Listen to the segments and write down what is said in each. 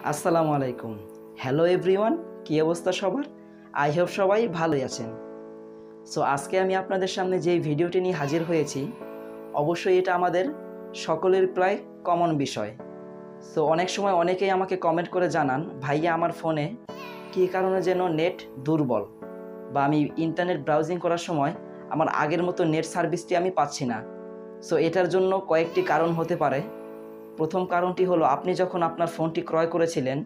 আসসালামু আলাইকুম। Hello everyone, কী অবস্থা সবার? আই হোপ সবাই ভালোই আছেন। সো আজকে আমি আপনাদের সামনে যেই ভিডিওটি নিয়ে হাজির হয়েছি, অবশ্যই এটা আমাদের সকলের প্রায় কমন বিষয়। সো অনেক সময় অনেকেই আমাকে কমেন্ট করে জানান, ভাইয়া আমার ফোনে কী কারণে যেন নেট দুর্বল, বা আমি ইন্টারনেট ব্রাউজিং করার সময় আমার আগের মতো নেট সার্ভিসটি আমি পাচ্ছি না। সো এটার জন্য কয়েকটি কারণ হতে পারে। প্রথম কারণটি হলো, আপনি যখন আপনার ফোনটি ক্রয় করেছিলেন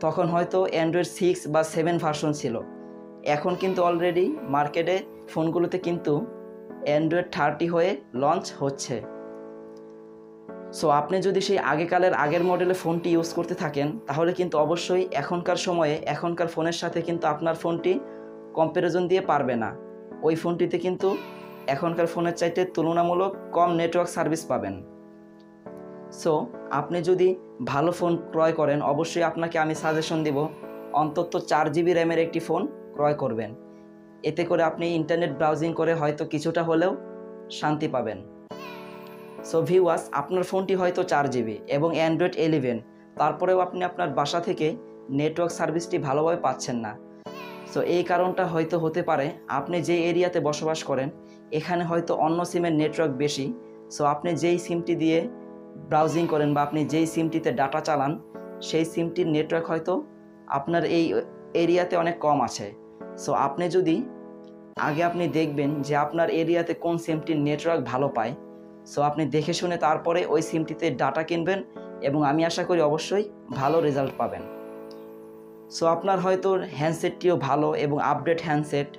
তখন হয়তো অ্যান্ড্রয়েড 6 বা 7 ভার্সন ছিল। এখন কিন্তু অলরেডি মার্কেটে ফোনগুলোতে কিন্তু অ্যান্ড্রয়েড 30 হয়ে লঞ্চ হচ্ছে। সো আপনি যদি সেই আগের মডেলের ফোনটি ইউজ করতে থাকেন, তাহলে কিন্তু অবশ্যই এখনকার সময়ে এখনকার ফোনের সাথে কিন্তু আপনার ফোনটি কম্প্যারিজন দিয়ে পারবে না। ওই ফোনটিতে কিন্তু এখনকার ফোনের চাইতে তুলনামূলক কম নেটওয়ার্ক সার্ভিস পাবেন। সো আপনি যদি ভালো ফোন ক্রয় করেন, অবশ্যই আপনাকে আমি সাজেশন দেব অন্তত 4 জিবি র্যামের একটি ফোন ক্রয় করবেন। এতে করে আপনি ইন্টারনেট ব্রাউজিং করে হয়তো কিছুটা হলেও শান্তি পাবেন। সো ভিউয়ার্স, আপনার ফোনটি হয়তো 4 জিবি এবং অ্যান্ড্রয়েড 11, তারপরেও আপনি আপনার বাসা থেকে নেটওয়ার্ক সার্ভিসটি ভালোভাবে পাচ্ছেন না। সো এই কারণটা হয়তো হতে পারে আপনি যে এরিয়াতে বসবাস করেন এখানে হয়তো অন্য সিমের নেটওয়ার্ক বেশি। সো আপনি যেই সিমটি দিয়ে ব্রাউজিং করেন বা আপনি যেই সিমটিতে ডাটা চালান, সেই সিমটির নেটওয়ার্ক হয়তো আপনার এই এরিয়াতে অনেক কম আছে। সো আপনি যদি আপনি দেখবেন যে আপনার এরিয়াতে কোন সিমটির নেটওয়ার্ক ভালো পায়। সো আপনি দেখে শুনে তারপরে ওই সিমটিতে ডাটা কিনবেন এবং আমি আশা করি অবশ্যই ভালো রেজাল্ট পাবেন। সো আপনার হয়তো হ্যান্ডসেটটিও ভালো এবং আপডেট হ্যান্ডসেট,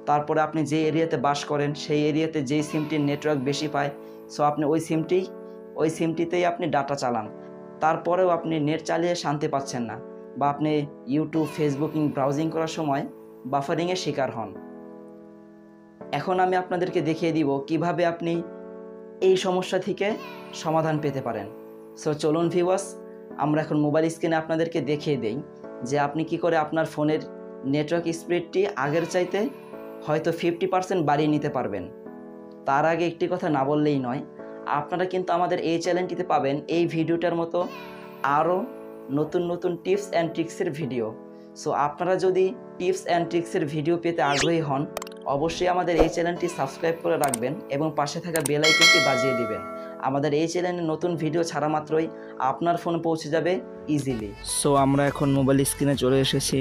তারপরে আপনি যে এরিয়াতে বাস করেন সেই এরিয়াতে যেই সিমটির নেটওয়ার্ক বেশি পায়, সো আপনি ওই সিমটিতেই আপনি ডাটা চালান, তারপরেও আপনি নেট চালিয়ে শান্তি পাচ্ছেন না, বা আপনি ইউটিউব ফেসবুকিং ব্রাউজিং করার সময় বাফারিংয়ের শিকার হন। এখন আমি আপনাদেরকে দেখিয়ে দিব কিভাবে আপনি এই সমস্যা থেকে সমাধান পেতে পারেন। সো চলুন ভিউয়ার্স, আমরা এখন মোবাইল স্ক্রিনে আপনাদেরকে দেখিয়ে দেই যে আপনি কি করে আপনার ফোনের নেটওয়ার্ক স্পিডটি আগের চাইতে হয়তো 50% বাড়িয়ে নিতে পারবেন। তার আগে একটি কথা না বললেই নয়, আপনারা কিন্তু আমাদের এই চ্যানেলটিতে পাবেন এই ভিডিওটার মতো আরও নতুন নতুন টিপস অ্যান্ড ট্রিক্সের ভিডিও। সো আপনারা যদি টিপস অ্যান্ড ট্রিক্সের ভিডিও পেতে আগ্রহী হন, অবশ্যই আমাদের এই চ্যানেলটি সাবস্ক্রাইব করে রাখবেন এবং পাশে থাকা বেল আইকনটি বাজিয়ে দিবেন। আমাদের এই চ্যানেলে নতুন ভিডিও ছাড়া মাত্রই আপনার ফোনে পৌঁছে যাবে ইজিলি। সো আমরা এখন মোবাইল স্ক্রিনে চলে এসেছি।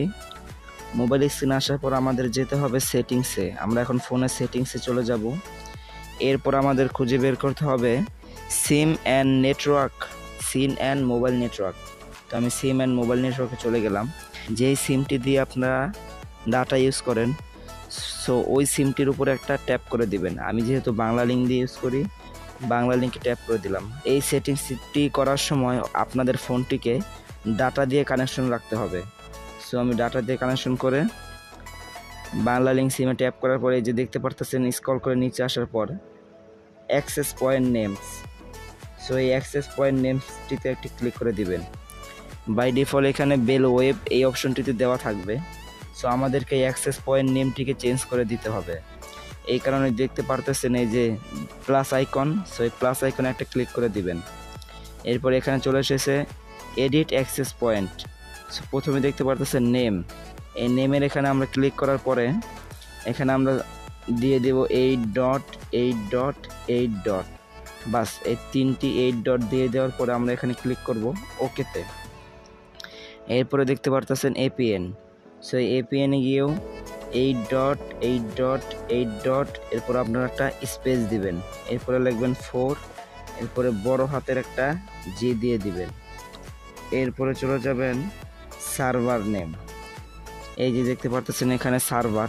মোবাইল স্ক্রিনে আসার পর আমাদের যেতে হবে সেটিংসে। আমরা এখন ফোনের সেটিংসে চলে যাব। এরপর আমাদের খুঁজে বের করতে হবে সিম অ্যান্ড মোবাইল নেটওয়ার্ক। তো আমি সিম অ্যান্ড মোবাইল নেটওয়ার্কে চলে গেলাম। যেই সিমটি দিয়ে আপনারা ডাটা ইউজ করেন, সো ওই সিমটির উপরে একটা ট্যাপ করে দিবেন। আমি যেহেতু বাংলা লিঙ্ক দিয়ে ইউজ করি, বাংলা লিঙ্কে ট্যাপ করে দিলাম। এই সেটিংসটি করার সময় আপনাদের ফোনটিকে ডাটা দিয়ে কানেকশন রাখতে হবে। সো আমি ডাটা দিয়ে কানেকশন করে বাংলা লিঙ্ক সিমে ট্যাপ করার পরে যে দেখতে পারতেছেন, স্ক্রল করে নিচে আসার পর অ্যাক্সেস পয়েন্ট নেমস। সো এই অ্যাক্সেস পয়েন্ট নেমসটিতে একটি ক্লিক করে দিবেন। বাই ডিফল্ট এখানে বেল ওয়েব এই অপশনটিতে দেওয়া থাকবে। সো আমাদেরকে এই অ্যাক্সেস পয়েন্ট নেমটিকে চেঞ্জ করে দিতে হবে। এই কারণে দেখতে পারতেছেন এই যে প্লাস আইকন, সো এই প্লাস আইকনে একটা ক্লিক করে দিবেন। এরপর এখানে চলে এসেছে এডিট অ্যাক্সেস পয়েন্ট। সো প্রথমে দেখতে পারতেছেন নেম। এই নেমের এখানে আমরা ক্লিক করার পরে এখানে আমরা দিয়ে দেব 8.8.8. বাস এই 3টি 8 দিয়ে দেওয়ার পরে আমরা এখানে ক্লিক করব ওকেতে। এরপরে দেখতে পারতেছেন এপিএন। সো এই এপিএনে গিয়েও 8.8.8. এরপর আপনারা একটা স্পেস দিবেন, এরপরে লিখবেন 4, এরপরে বড় হাতের একটা জি দিয়ে দিবেন। এরপরে চলে যাবেন সার্ভার নেম। এই যে দেখতে পারতেছেন এখানে সার্ভার।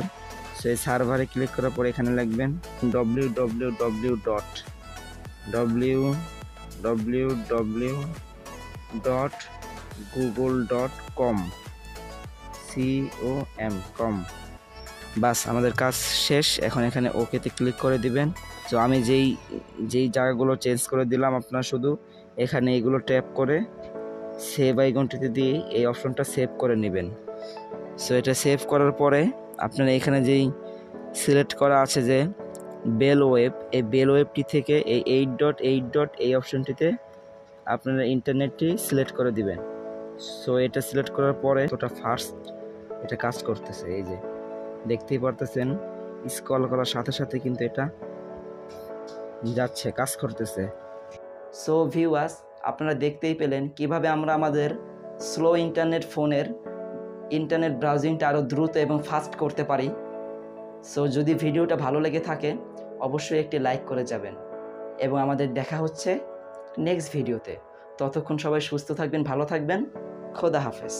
সো এই সার্ভারে ক্লিক করার পরে এখানে লিখবেন www.google.com। বাস আমাদের কাজ শেষ। এখন এখানে ওকেতে ক্লিক করে দিবেন। তো আমি যেই জায়গাগুলো চেঞ্জ করে দিলাম, আপনারা শুধু এখানে এইগুলো ট্যাপ করে সেভ আইকনটিতে দিয়ে এই অপশনটা সেভ করে নেবেন। সো এটা সেভ করার পরে আপনারা এখানে যেই সিলেক্ট করা আছে যে বেল ওয়েব, এই বেল ওয়েবটি থেকে এই 8.8. এই অপশনটিতে আপনারা ইন্টারনেটটি সিলেক্ট করে দিবেন। সো এটা সিলেক্ট করার পরে ওটা ফার্স্ট এটা কাজ করতেছে, এই যে দেখতেই পারতেছেন স্ক্রল করার সাথে সাথে কিন্তু এটা যাচ্ছে, কাজ করতেছে। সো ভিউয়ার্স, আপনারা দেখতেই পেলেন কিভাবে আমরা আমাদের স্লো ইন্টারনেট ফোনের ইন্টারনেট ব্রাউজিংটা আরও দ্রুত এবং ফাস্ট করতে পারি। সো যদি ভিডিওটা ভালো লেগে থাকে অবশ্যই একটি লাইক করে যাবেন এবং আমাদের দেখা হচ্ছে নেক্সট ভিডিওতে। ততক্ষণ সবাই সুস্থ থাকবেন, ভালো থাকবেন। খোদা হাফেজ।